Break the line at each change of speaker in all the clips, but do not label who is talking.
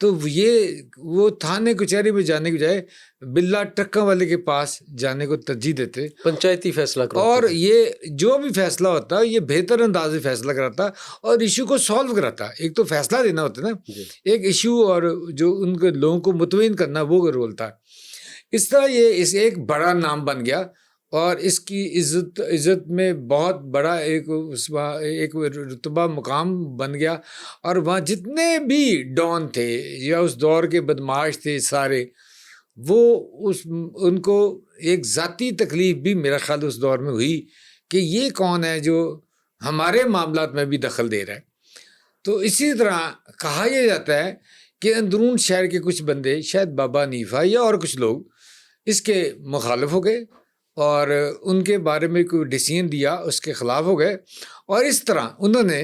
تو یہ وہ تھانے کچہری میں جانے کی بجائے بلا ٹرکوں والے کے پاس جانے کو ترجیح دیتے،
پنچایتی فیصلہ کرواتے
اور
تھے۔
یہ جو بھی فیصلہ ہوتا یہ بہتر انداز میں فیصلہ کراتا اور ایشو کو سالو کراتا۔ ایک تو فیصلہ دینا ہوتا نا،
جی
ایک ایشو اور جو ان کے لوگوں کو مطمئن کرنا وہ رول تھا۔ اس طرح یہ اس ایک بڑا نام بن گیا اور اس کی عزت میں بہت بڑا ایک رتبہ مقام بن گیا، اور وہاں جتنے بھی ڈان تھے یا اس دور کے بدماش تھے سارے، وہ ان کو ایک ذاتی تکلیف بھی میرا خیال اس دور میں ہوئی کہ یہ کون ہے جو ہمارے معاملات میں بھی دخل دے رہا ہے۔ تو اسی طرح کہا یہ جاتا ہے کہ اندرون شہر کے کچھ بندے، شاید بابا حنیفہ یا اور کچھ لوگ، اس کے مخالف ہو گئے اور ان کے بارے میں کوئی ڈیسیژن دیا اس کے خلاف ہو گئے، اور اس طرح انہوں نے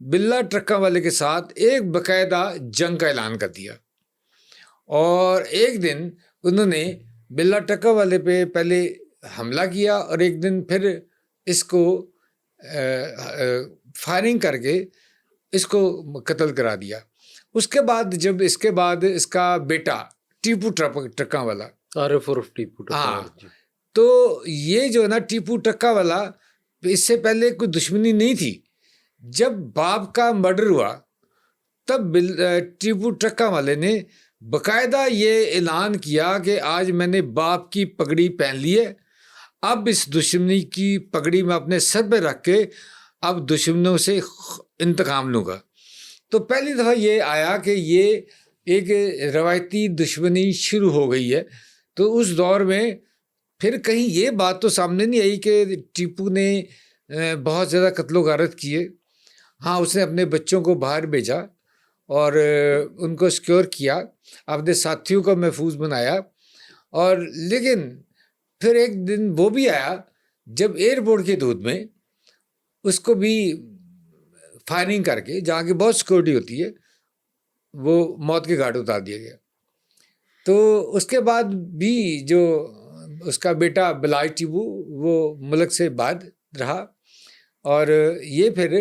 بلا ٹرکا والے کے ساتھ ایک باقاعدہ جنگ کا اعلان کر دیا۔ اور ایک دن انہوں نے بلا ٹرکا والے پہ پہلے حملہ کیا اور ایک دن پھر اس کو فائرنگ کر کے اس کو قتل کرا دیا۔ اس کے بعد جب اس کے بعد اس کا بیٹا ٹیپو ٹرکا والا،
عارف عرف ٹیپو ٹرکا
ہاں،
والا، جی۔
تو یہ جو ہے نا ٹیپو ٹرکا والا، اس سے پہلے کوئی دشمنی نہیں تھی۔ جب باپ کا مرڈر ہوا تب ٹیپو ٹرکا والے نے باقاعدہ یہ اعلان کیا کہ آج میں نے باپ کی پگڑی پہن لی ہے، اب اس دشمنی کی پگڑی میں اپنے سر پہ رکھ کے اب دشمنوں سے انتقام لوں گا۔ تو پہلی دفعہ یہ آیا کہ یہ ایک روایتی دشمنی شروع ہو گئی ہے۔ تو اس دور میں پھر کہیں یہ بات تو سامنے نہیں آئی کہ ٹیپو نے بہت زیادہ قتل و غارت کیے۔ ہاں، اس نے اپنے بچوں کو باہر بھیجا اور ان کو سیکیور کیا، اپنے ساتھیوں کو محفوظ بنایا، اور لیکن پھر ایک دن وہ بھی آیا جب ایئرپورٹ کی حدود میں اس کو بھی فائرنگ کر کے، جہاں کی بہت سیکورٹی ہوتی ہے، وہ موت کے گھاٹ اتار دیا گیا۔ تو اس کے بعد بھی جو اس کا بیٹا بلاج ٹیپو وہ ملک سے باہر رہا، اور یہ پھر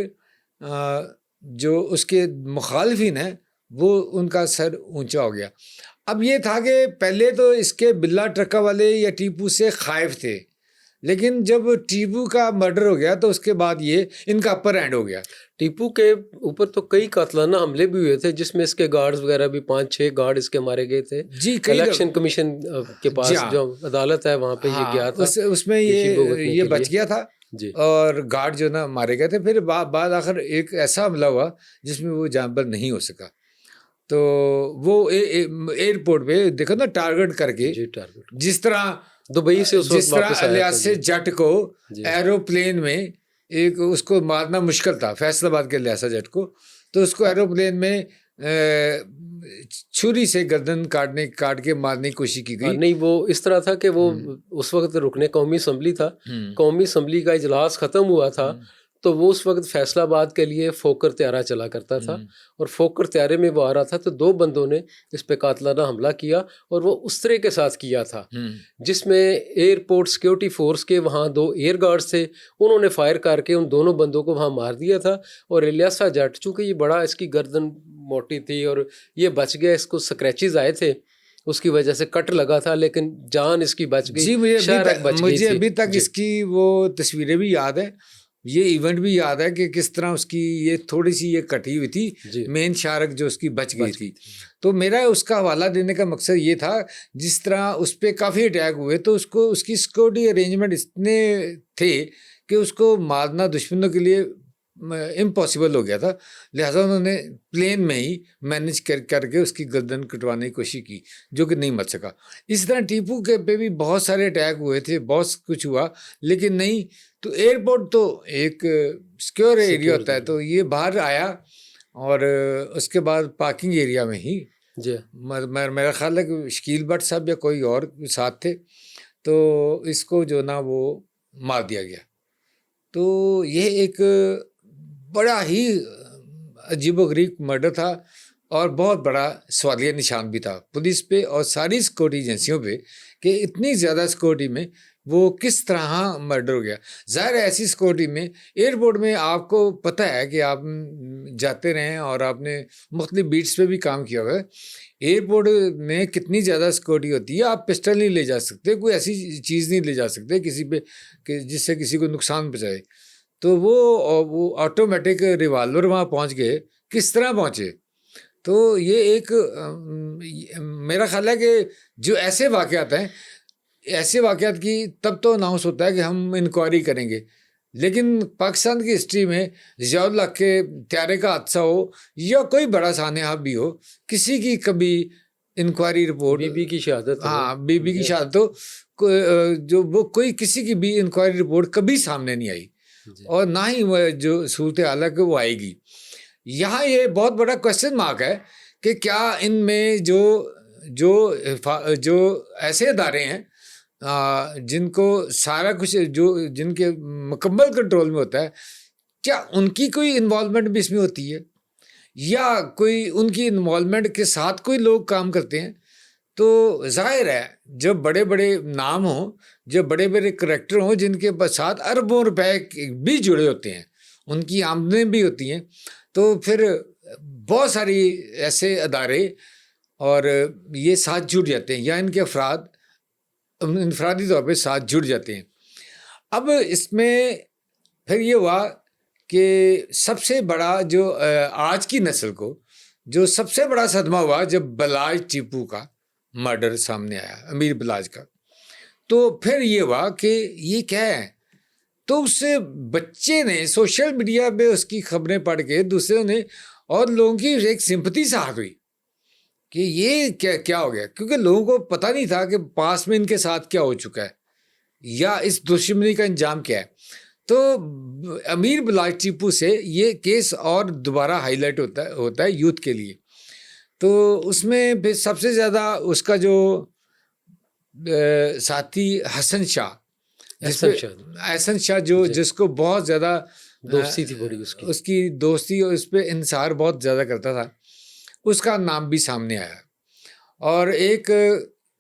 جو اس کے مخالفین ہیں وہ ان کا سر اونچا ہو گیا۔ اب یہ تھا کہ پہلے تو اس کے بلا ٹرکا والے یا ٹیپو سے خائف تھے، لیکن جب ٹیپو کا مرڈر ہو گیا تو اس کے بعد یہ ان کا اپر ہینڈ ہو گیا۔
ٹیپو کے اوپر تو کئی قاتلانہ حملے بھی ہوئے تھے، جس میں اس کے گارڈز وغیرہ بھی 5-6 گارڈ اس کے مارے گئے تھے۔
جی،
الیکشن کمیشن کے پاس جو عدالت ہے وہاں پہ یہ گیا تھا،
اس میں یہ بچ گیا تھا،
جی۔
اور گارڈ جو نا مارے گئے تھے۔ پھر بعد آخر ایک ایسا حملہ ہوا جس میں وہ جان بر نہیں ہو سکا۔ تو وہ ایئرپورٹ پہ دیکھو نا، ٹارگٹ کر کے،
جی، ٹارگٹ
جس طرح
دبئی سے اس وقت واپس آیا
الیاس
تھا،
جٹ کو
جی۔
ایروپلین میں ایک اس کو مارنا مشکل تھا، فیصل آباد کے الیاس جٹ کو، تو اس کو ایروپلین میں چھری سے گردن کاٹ کے مارنے کی کوشش کی گئی۔
نہیں، وہ اس طرح تھا کہ وہ اس وقت رکن قومی اسمبلی تھا، قومی اسمبلی کا اجلاس ختم ہوا تھا، تو وہ اس وقت فیصل آباد کے لیے فوکر طیارہ چلا کرتا تھا، اور فوکر طیارے میں وہ آ رہا تھا تو 2 بندوں نے اس پہ قاتلانہ حملہ کیا، اور وہ اس طرح کے ساتھ کیا تھا جس میں ایئرپورٹ سیکیورٹی فورس کے وہاں 2 ایئر گارڈز تھے، انہوں نے فائر کر کے ان دونوں بندوں کو وہاں مار دیا تھا۔ اور الیاسا جٹ، چونکہ یہ بڑا، اس کی گردن موٹی تھی اور یہ بچ گیا، اس کو سکریچز آئے تھے، اس کی وجہ سے کٹ لگا تھا، لیکن جان اس کی بچ گئی۔
جی، مجھے ابھی تک اس کی وہ تصویریں بھی یاد ہیں، یہ ایونٹ بھی یاد ہے کہ کس طرح اس کی یہ تھوڑی سی یہ کٹی ہوئی تھی، مین شارک جو اس کی بچ گئی تھی۔ تو میرا اس کا حوالہ دینے کا مقصد یہ تھا، جس طرح اس پہ کافی اٹیک ہوئے تو اس کی سیکورٹی ارینجمنٹ اتنے تھے کہ اس کو مارنا دشمنوں کے لیے امپاسبل ہو گیا تھا، لہٰذا انہوں نے پلین میں ہی مینج کر کے اس کی گردن کٹوانے کی کوشش کی، جو کہ نہیں مر سکا۔ اس طرح ٹیپو کے پہ بھی بہت سارے اٹیک ہوئے تھے، بہت کچھ ہوا، لیکن نہیں۔ تو ایئرپورٹ تو ایک سیکیور ایریا ہوتا ہے، تو یہ باہر آیا اور اس کے بعد پارکنگ ایریا میں ہی،
جی،
میرا خیال ہے کہ شکیل بٹ صاحب یا کوئی اور ساتھ تھے، تو اس کو جو نا وہ مار دیا گیا۔ تو یہ ایک بڑا ہی عجیب و غریب مرڈر تھا، اور بہت بڑا سوالیہ نشان بھی تھا پولیس پہ اور ساری سیکورٹی ایجنسیوں پہ، کہ اتنی زیادہ سیکورٹی میں وہ کس طرح مرڈر ہو گیا. ظاہر ہے ایسی سیکورٹی میں ایئرپورٹ میں آپ کو پتہ ہے کہ آپ جاتے رہیں اور آپ نے مختلف بیٹس پہ بھی کام کیا ہوا ہے. ایئرپورٹ میں کتنی زیادہ سیکورٹی ہوتی ہے, آپ پسٹل نہیں لے جا سکتے, کوئی ایسی چیز نہیں لے جا سکتے کسی پہ کہ جس سے کسی کو نقصان پہنچائے. تو وہ آٹومیٹک ریوالور وہاں پہنچ گئے, کس طرح پہنچے؟ تو یہ ایک میرا خیال ہے کہ جو ایسے واقعات ہیں, ایسے واقعات کی تب تو اناؤنس ہوتا ہے کہ ہم انکوائری کریں گے, لیکن پاکستان کی ہسٹری میں ضیاء الحق کے طیارے کا حادثہ ہو یا کوئی بڑا سانحہ بھی ہو, کسی کی کبھی انکوائری رپورٹ,
بی بی کی شہادت,
ہاں بی بی کی شہادت ہو, جو وہ کوئی کسی کی بھی انکوائری رپورٹ کبھی سامنے نہیں آئی, اور نہ ہی وہ جو صورتحال ہے کہ وہ آئے گی. یہاں یہ بہت بڑا کوشچن مارک ہے کہ کیا ان میں جو ایسے ادارے ہیں جن کو سارا کچھ جن کے مکمل کنٹرول میں ہوتا ہے, کیا ان کی کوئی انوالومنٹ بھی اس میں ہوتی ہے, یا کوئی ان کی انوالومنٹ کے ساتھ کوئی لوگ کام کرتے ہیں؟ تو ظاہر ہے جب بڑے بڑے نام ہوں, جب بڑے بڑے کریکٹر ہوں جن کے ساتھ اربوں روپے بھی جڑے ہوتے ہیں, ان کی آمدنیں بھی ہوتی ہیں, تو پھر بہت ساری ایسے ادارے اور یہ ساتھ جڑ جاتے ہیں, یا ان کے افراد انفرادی طور پہ ساتھ جڑ جاتے ہیں. اب اس میں پھر یہ ہوا کہ سب سے بڑا جو آج کی نسل کو جو سب سے بڑا صدمہ ہوا جب بلاج ٹیپو کا مرڈر سامنے آیا, امیر بلاج کا. تو پھر یہ ہوا کہ یہ کیا ہے, تو اس بچے نے سوشل میڈیا پہ اس کی خبریں پڑھ کے دوسروں نے اور لوگوں کی ایک سمپتی سے ہاتھ ہوئی کہ یہ کیا ہو گیا, کیونکہ لوگوں کو پتہ نہیں تھا کہ پاس میں ان کے ساتھ کیا ہو چکا ہے یا اس دشمنی کا انجام کیا ہے. تو امیر بلاج ٹیپو سے یہ کیس اور دوبارہ ہائی لائٹ ہوتا ہے یوتھ کے لیے. تو اس میں پھر سب سے زیادہ اس کا جو ساتھی حسن شاہ, احسن شاہ جو جس کو بہت زیادہ
دوستی تھی بڑی
اس کی دوستی اور اس پہ انحصار بہت زیادہ کرتا تھا, اس کا نام بھی سامنے آیا. اور ایک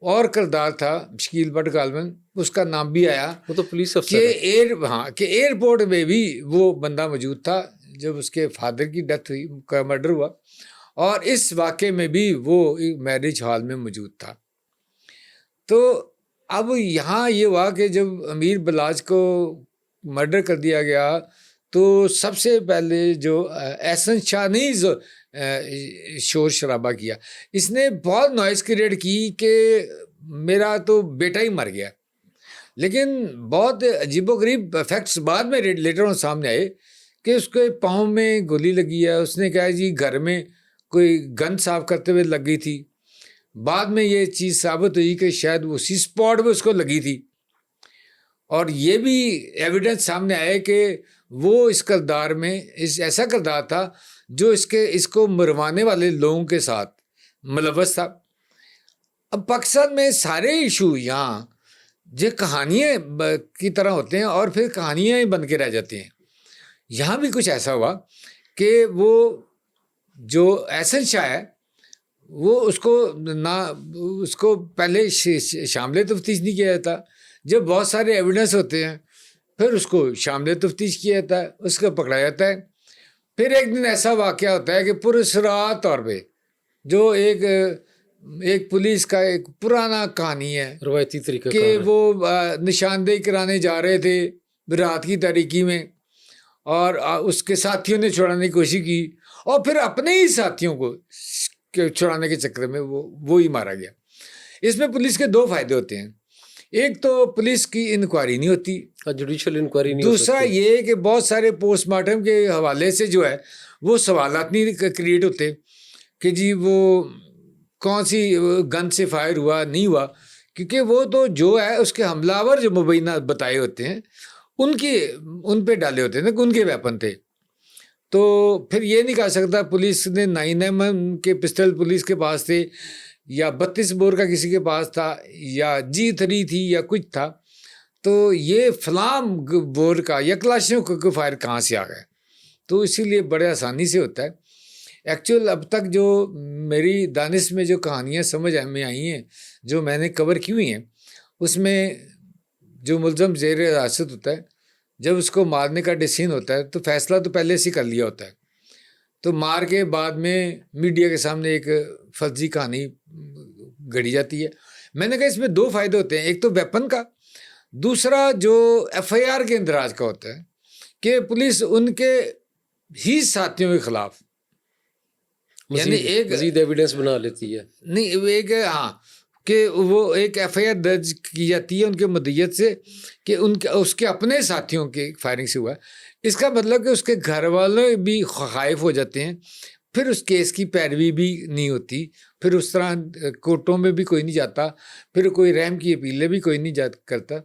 اور کردار تھا شکیل بٹ غالباً, اس کا نام بھی آیا,
وہ تو پولیس افسر
کہ ایئرپورٹ میں بھی وہ بندہ موجود تھا جب اس کے فادر کی ڈیتھ ہوئی, کا مرڈر ہوا, اور اس واقعے میں بھی وہ میرج ہال میں موجود تھا. تو اب یہاں یہ ہوا کہ جب امیر بلاج کو مرڈر کر دیا گیا تو سب سے پہلے جو احسن شاہ نے شور شرابہ کیا, اس نے بہت نوائز کریٹ کی کہ میرا تو بیٹا ہی مر گیا. لیکن بہت عجیب و غریب فیکٹس بعد میں لیٹر سامنے آئے کہ اس کے پاؤں میں گولی لگی ہے. اس نے کہا جی گھر میں کوئی گن صاف کرتے ہوئے لگ گئی تھی. بعد میں یہ چیز ثابت ہوئی کہ شاید اسی اسپاٹ پہ اس کو لگی تھی, اور یہ بھی ایویڈنس سامنے آئے کہ وہ اس کردار میں ایسا کردار تھا جو اس کو مروانے والے لوگوں کے ساتھ ملوث تھا. اب پاکستان میں سارے ایشو یہاں جو کہانیاں کی طرح ہوتے ہیں اور پھر کہانیاں ہی بن کے رہ جاتی ہیں. یہاں بھی کچھ ایسا ہوا کہ وہ جو احسن شاہ ہے وہ اس کو پہلے شامل تفتیش نہیں کیا جاتا. جب بہت سارے ایویڈنس ہوتے ہیں پھر اس کو شامل تفتیش کیا جاتا ہے, اس کو پکڑا جاتا ہے. پھر ایک دن ایسا واقعہ ہوتا ہے کہ پراسرار طور پہ جو ایک پولیس کا ایک پرانا کہانی ہے
روایتی طریقہ
کہ وہ نشاندہی کرانے جا رہے تھے رات کی تاریکی میں, اور اس کے ساتھیوں نے چھڑانے کی کوشش کی, اور پھر اپنے ہی ساتھیوں کو چھڑانے کے چکر میں وہ ہی مارا گیا. اس میں پولیس کے دو فائدے ہوتے ہیں. ایک تو پولیس کی انکوائری نہیں ہوتی,
جوڈیشل انکوائری نہیں.
دوسرا یہ کہ بہت سارے پوسٹ مارٹم کے حوالے سے جو ہے وہ سوالات نہیں کریٹ ہوتے کہ جی وہ کون سی گن سے فائر ہوا نہیں ہوا, کیونکہ وہ تو جو ہے اس کے حملہ آور جو مبینہ بتائے ہوتے ہیں ان پہ ڈالے ہوتے ہیں نا کہ ان کے ویپن تھے. تو پھر یہ نہیں کہہ سکتا پولیس نے 9mm کے پسٹل پولیس کے پاس تھے, یا 32 بور کا کسی کے پاس تھا, یا G3 تھی, یا کچھ تھا. تو یہ فلام بور کا یا کلاشوں کا فائر کہاں سے آ گیا؟ تو اسی لیے بڑے آسانی سے ہوتا ہے. ایکچوئل اب تک جو میری دانش میں جو کہانیاں سمجھ میں آئی ہیں جو میں نے کور کی ہوئی ہیں, اس میں جو ملزم زیر حراست ہوتا ہے جب اس کو مارنے کا ڈیسیژن ہوتا ہے تو فیصلہ تو پہلے سے کر لیا ہوتا ہے، تو مار کے بعد میں میڈیا کے سامنے ایک فرضی کہانی گڑھی جاتی ہے۔ میں نے کہا اس میں دو فائدے ہوتے ہیں، ایک تو ویپن کا، دوسرا جو ایف آئی آر کے اندراج کا ہوتا ہے کہ پولیس ان کے ہی ساتھیوں کے خلاف یعنی ایک
مزید ایویڈنس بنا لیتی ہے،
نہیں ایک ہاں کہ وہ ایک ایف آئی آر درج کی جاتی ہے ان کے مدیت سے کہ اس کے اپنے ساتھیوں کی فائرنگ سے ہوا ہے۔ اس کا مطلب کہ اس کے گھر والے بھی خائف ہو جاتے ہیں، پھر اس کیس کی پیروی بھی نہیں ہوتی، پھر اس طرح کورٹوں میں بھی کوئی نہیں جاتا، پھر کوئی رحم کی اپیلیں بھی کوئی نہیں کرتا۔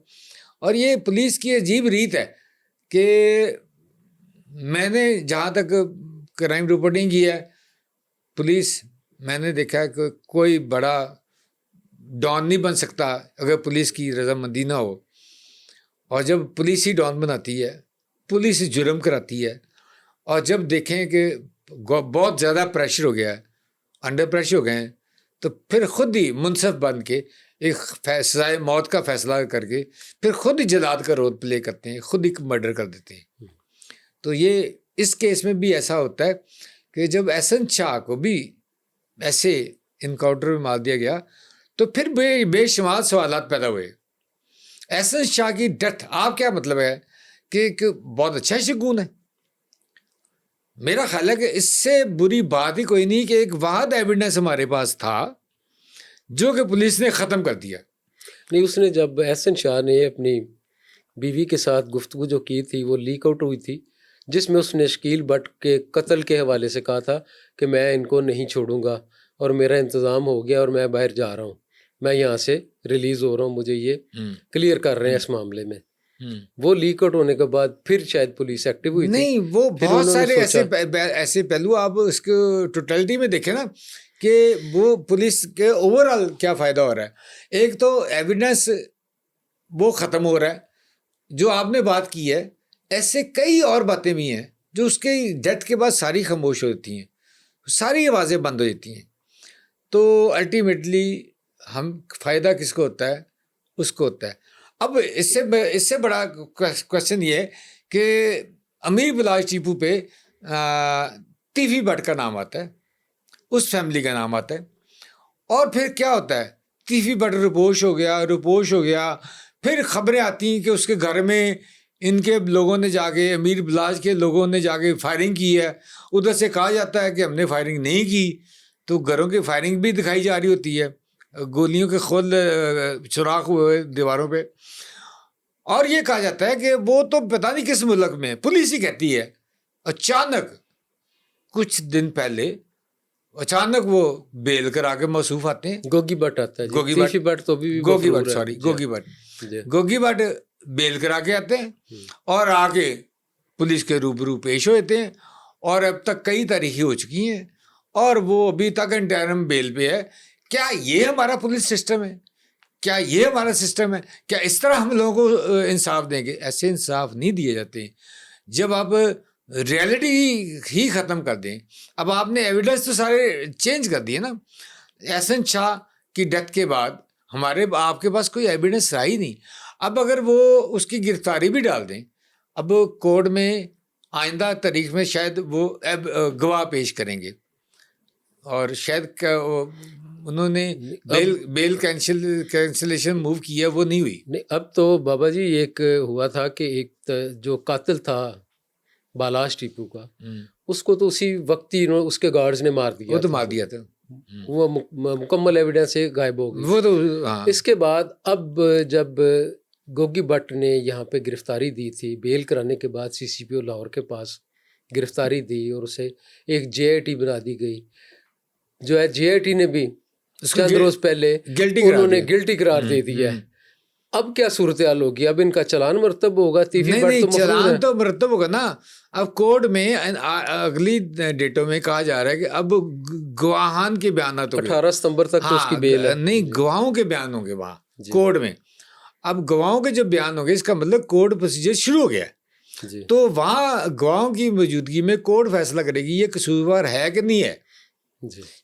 اور یہ پولیس کی عجیب ریت ہے کہ میں نے جہاں تک کرائم رپورٹنگ کی ہے، پولیس میں نے دیکھا ہے کہ کوئی بڑا ڈان نہیں بن سکتا اگر پولیس کی رضامندی نہ ہو، اور جب پولیس ہی ڈان بناتی ہے، پولیس جرم کراتی ہے، اور جب دیکھیں کہ بہت زیادہ پریشر ہو گیا ہے، انڈر پریشر ہو گئے ہیں، تو پھر خود ہی منصف بن کے ایک سزائے موت کا فیصلہ کر کے پھر خود ہی جلاد کا رول پلے کرتے ہیں، خود ہی مرڈر کر دیتے ہیں۔ تو یہ اس کیس میں بھی ایسا ہوتا ہے کہ جب احسن شاہ کو بھی ایسے انکاؤنٹر میں مار دیا گیا تو پھر بے شمار سوالات پیدا ہوئے۔ احسن شاہ کی ڈیتھ آپ کیا مطلب ہے کہ بہت اچھا شگون ہے؟ میرا خیال ہے کہ اس سے بری بات ہی کوئی نہیں کہ ایک واحد ایویڈنس ہمارے پاس تھا جو کہ پولیس نے ختم کر دیا۔
نہیں، اس نے جب احسن شاہ نے اپنی بیوی کے ساتھ گفتگو جو کی تھی وہ لیک آؤٹ ہوئی تھی، جس میں اس نے شکیل بٹ کے قتل کے حوالے سے کہا تھا کہ میں ان کو نہیں چھوڑوں گا اور میرا انتظام ہو گیا اور میں باہر جا رہا ہوں، میں یہاں سے ریلیز ہو رہا ہوں، مجھے یہ کلیئر کر رہے ہیں اس معاملے میں۔ وہ لیک آؤٹ ہونے کے بعد پھر شاید پولیس ایکٹیو ہوئی تھی۔
نہیں، وہ بہت سارے ایسے پہلو آپ اس کو ٹوٹلٹی میں دیکھیں نا کہ وہ پولیس کے اوور آل کیا فائدہ ہو رہا ہے۔ ایک تو ایویڈنس وہ ختم ہو رہا ہے جو آپ نے بات کی ہے، ایسے کئی اور باتیں بھی ہیں جو اس کے ڈیتھ کے بعد ساری خاموش ہو جاتی ہیں، ساری آوازیں بند ہو جاتی ہیں۔ تو الٹیمیٹلی ہم فائدہ کس کو ہوتا ہے؟ اس کو ہوتا ہے۔ اب اس سے بڑا کوشچن یہ ہے کہ امیر بلاش ٹیپو پہ تیفی بٹ کا نام آتا ہے، اس فیملی کا نام آتا ہے، اور پھر کیا ہوتا ہے؟ تیفی بٹ روپوش ہو گیا، پھر خبریں آتی ہیں کہ اس کے گھر میں ان کے لوگوں نے جا کے، امیر بلاش کے لوگوں نے جا کے فائرنگ کی ہے۔ ادھر سے کہا جاتا ہے کہ ہم نے فائرنگ نہیں کی، تو گھروں کی فائرنگ بھی دکھائی جا رہی ہوتی ہے، گولیوں کے خود سوراخ ہوئے دیواروں پہ، اور یہ کہا جاتا ہے کہ وہ تو پتہ نہیں کس ملک میں، پولیس ہی کہتی ہے۔ اچانک کچھ دن پہلے اچانک وہ بیل کرا کے موصوف آتے ہیں،
گوگی بٹ آتا ہے،
گوگی بٹ بیل کرا کے آتے ہیں اور آ کے پولیس کے روبرو پیش ہوتے ہیں، اور اب تک کئی تاریخیں ہو چکی ہیں اور وہ ابھی تک انٹرم بیل پہ ہے۔ کیا یہ ہمارا پولیس سسٹم ہے؟ کیا یہ ہمارا سسٹم ہے؟ کیا اس طرح ہم لوگوں کو انصاف دیں گے؟ ایسے انصاف نہیں دیے جاتے ہیں جب آپ ریئلٹی ہی ختم کر دیں۔ اب آپ نے ایویڈنس تو سارے چینج کر دیے نا۔ احسن شاہ کی ڈیتھ کے بعد آپ کے پاس کوئی ایویڈنس رہا ہی نہیں۔ اب اگر وہ اس کی گرفتاری بھی ڈال دیں، اب کورٹ میں آئندہ تاریخ میں شاید وہ گواہ پیش کریں گے، اور شاید انہوں نے بیل کینسلیشن موو کیا، وہ نہیں ہوئی۔
نہیں، اب تو بابا جی ایک ہوا تھا کہ ایک جو قاتل تھا بالاش ٹیپو کا، اس کو تو اسی وقت ہی اس کے گارڈز نے مار دیا،
وہ تو مار دیا تھا،
وہ مکمل ایویڈنس سے غائب ہو گئی
وہ تو۔
اس کے بعد اب جب گوگی بٹ نے یہاں پہ گرفتاری دی تھی، بیل کرانے کے بعد CCPO لاہور کے پاس گرفتاری دی اور اسے ایک JIT بنا دی گئی، جو ہے JIT نے بھی چند روز پہلے انہوں نے گلٹی قرار دے دیا ہے۔ اب کیا صورتحال ہوگی؟ اب ان کا چلان مرتب ہوگا؟
نہیں، چلان تو مرتب ہوگا نا۔ اب کورٹ میں اگلی ڈیٹوں میں کہا جا رہا ہے کہ اب گواہان کے بیانات ہوں گے،
18 ستمبر تک تو اس کی بیل ہے۔
نہیں، گواہوں کے بیان ہوں گے وہاں کورٹ میں۔ اب گواہوں کے جب بیان ہوں گے، اس کا مطلب کورٹ پروسیجر شروع ہو گیا ہے، تو وہاں گواہوں کی موجودگی میں کورٹ فیصلہ کرے گی یہ قصوروار ہے کہ نہیں ہے،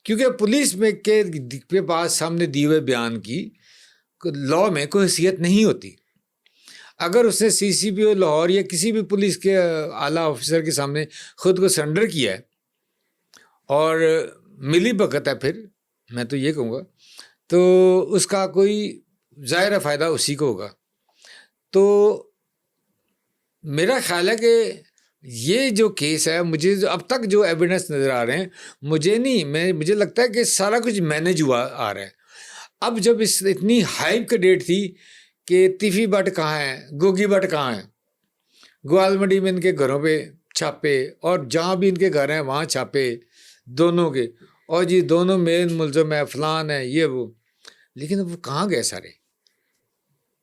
کیونکہ پولیس میں کے پاس سامنے دیے ہوئے بیان کی لاء میں کوئی حیثیت نہیں ہوتی۔ اگر اس نے CCPO لاہور یا کسی بھی پولیس کے اعلیٰ آفیسر کے سامنے خود کو سرنڈر کیا ہے اور ملی بھگت ہے، پھر میں تو یہ کہوں گا تو اس کا کوئی ظاہر فائدہ اسی کو ہوگا. تو میرا خیال ہے کہ یہ جو کیس ہے، مجھے اب تک جو ایویڈنس نظر آ رہے ہیں، مجھے لگتا ہے کہ سارا کچھ مینیج ہوا آ رہا ہے. اب جب اتنی ہائپ کی ڈیٹ تھی کہ تیفی بٹ کہاں ہے، گوگی بٹ کہاں ہے، گوال منڈی میں ان کے گھروں پہ چھاپے اور جہاں بھی ان کے گھر ہیں وہاں چھاپے دونوں کے، اور جی دونوں مین ملزم ہے، فلان ہے، یہ وہ. لیکن وہ کہاں گئے سارے؟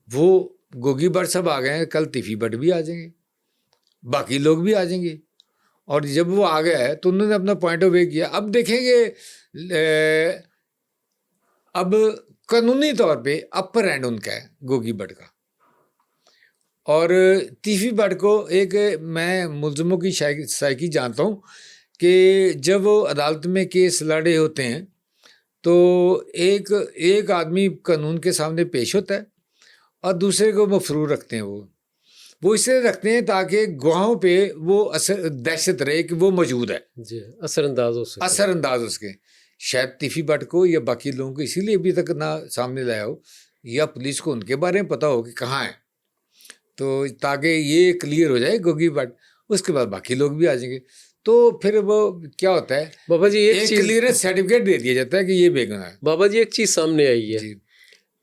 وہ گوگی بٹ سب آ گئے ہیں، کل تیفی بٹ بھی آ جائیں گے، باقی لوگ بھی آ جائیں گے. اور جب وہ آ گیا ہے تو انہوں نے اپنا پوائنٹ آف ویو کیا. اب دیکھیں گے اب قانونی طور پہ اپر اینڈ ان کا ہے گوگی بٹ کا، اور تیفی بٹ کو ایک میں ملزموں کی سائیکی جانتا ہوں کہ جب وہ عدالت میں کیس لڑے ہوتے ہیں تو ایک آدمی قانون کے سامنے پیش ہوتا ہے اور دوسرے کو مفرور رکھتے ہیں. وہ اس لیے رکھتے ہیں تاکہ گواہوں پہ وہ دہشت رہے کہ وہ موجود ہے،
جی اثر انداز ہو سکے.
شاید تیفی بٹ کو یا باقی لوگوں کو اسی لیے ابھی تک نہ سامنے لایا ہو، یا پولیس کو ان کے بارے میں پتہ ہو کہ کہاں ہے، تو تاکہ یہ کلیئر ہو جائے گوگی بٹ، اس کے بعد باقی لوگ بھی آ جائیں گے. تو پھر وہ کیا ہوتا ہے
بابا جی
ایک کلیئرنس سرٹیفکیٹ دے دیا جاتا ہے کہ یہ بے گناہ ہے.
بابا جی ایک چیز سامنے آئی ہے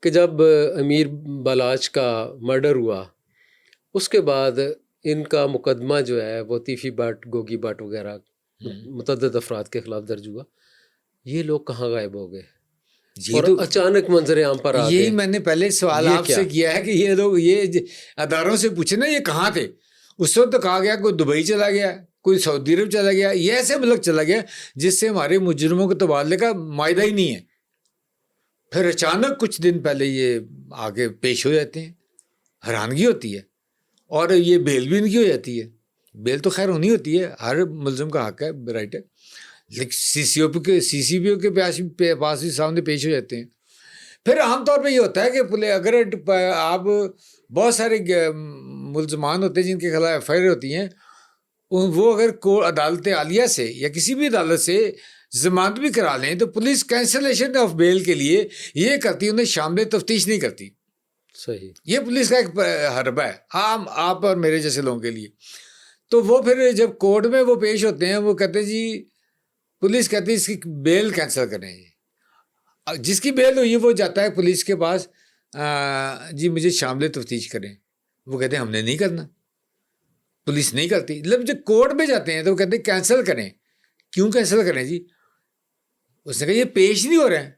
کہ جب امیر بلاچ کا مرڈر ہوا اس کے بعد ان کا مقدمہ جو ہے وہ تیفی بٹ، گوگی بٹ وغیرہ متعدد افراد کے خلاف درج ہوا. یہ لوگ کہاں غائب ہو گئے اور اچانک منظر عام پر آ گئے؟
یہی میں نے پہلے سوال آپ سے کیا ہے کہ یہ لوگ یہ اداروں سے پوچھے نا یہ کہاں تھے. اس وقت تو کہا گیا کوئی دبئی چلا گیا، کوئی سعودی عرب چلا گیا، یہ ایسے ملک چلا گیا جس سے ہمارے مجرموں کے تبادلے کا معاہدہ ہی نہیں ہے. پھر اچانک کچھ دن پہلے یہ آگے پیش ہو جاتے ہیں، حیرانگی ہوتی ہے. اور یہ بیل بھی ان کی ہو جاتی ہے. بیل تو خیر ہونی ہوتی ہے، ہر ملزم کا حق ہے، رائٹ ہے، لیکن CCPO کے پاس بھی سامنے پیش ہو جاتے ہیں. پھر عام طور پہ یہ ہوتا ہے کہ اگر آپ بہت سارے ملزمان ہوتے ہیں جن کے خلاف FIR ہوتی ہیں، وہ اگر عدالت عالیہ سے یا کسی بھی عدالت سے ضمانت بھی کرا لیں تو پولیس کینسلیشن آف بیل کے لیے یہ کرتی ہے، انہیں شامل تفتیش نہیں کرتی.
صحیح، یہ
پولیس کا ایک حربہ ہے عام آپ اور میرے جیسے لوگوں کے لیے. تو وہ پھر جب کورٹ میں وہ پیش ہوتے ہیں وہ کہتے ہیں جی، پولیس کہتی ہے اس کی بیل کینسل کریں. جس کی بیل ہوئی وہ جاتا ہے پولیس کے پاس، جی مجھے شامل تفتیش کریں. وہ کہتے ہیں ہم نے نہیں کرنا، پولیس نہیں کرتی. جب کورٹ میں جاتے ہیں تو وہ کہتے ہیں کینسل کریں. کیوں کینسل کریں جی؟ اس نے کہا یہ پیش نہیں ہو رہے ہیں.